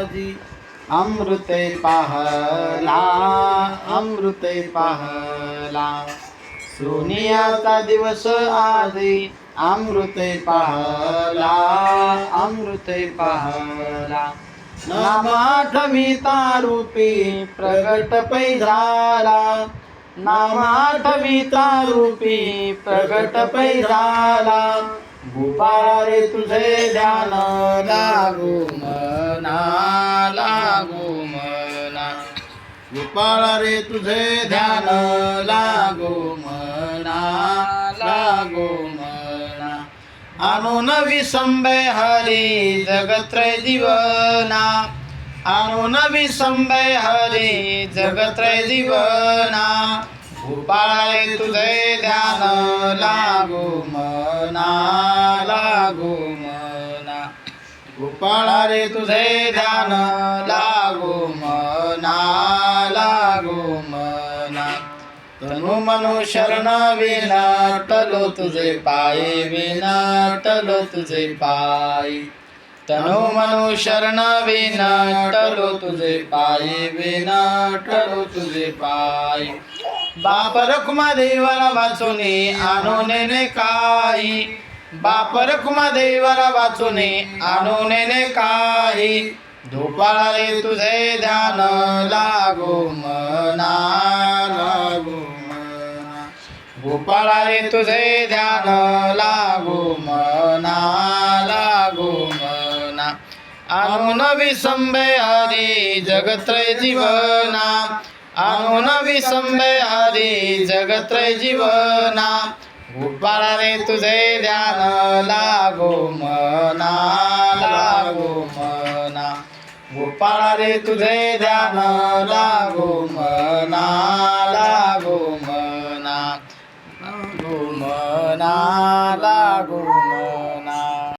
आजी अमृते पाहला अमृते पाहला सोनियाचा दिवस आजी अमृते पाहला अमृते पाहला नाम आठविता रूपी प्रगट पै झाला नाम आठविता रूपी प्रगट पै झाला गोपाळा रे तुझे ध्यान लागो मना लागो मना गोपाळा रे तुझे ध्यान लागो मना लागो मना आणो नवी संभय हरी जगत्रय जीवना आणो नवी संभय हरी जगत्रय जीवना गोपाळा रे तुझे ध्यान लागो मना लागो मना गोपाळा रे तुझे ध्यान लागो मना लागो मना तनु मनो शरण विनाटलो तुझे पाये विनाटलो तुझे पायी तनु मनो शरण विनाटलो तुझे पाये विनाटलो तुझे पायी बाप रखुमा देवाला वाचुने आणून ने काही बाप रखुमा देवाला वाचुने आणून ने काही गोपाळा रे तुझे ध्यान लागो मना लागो मना गोपाळा रे तुझे ध्यान लागो मना लागो मना आणून विसंबय हरी जगत्रय जीवना आणून विसंबय हरी जगत्रय जीवना गोपाळा रे तुझे ध्यान लागो मना लागो मना गोपाळा रे तुझे ध्यान लागो मना लागो मना लागो मना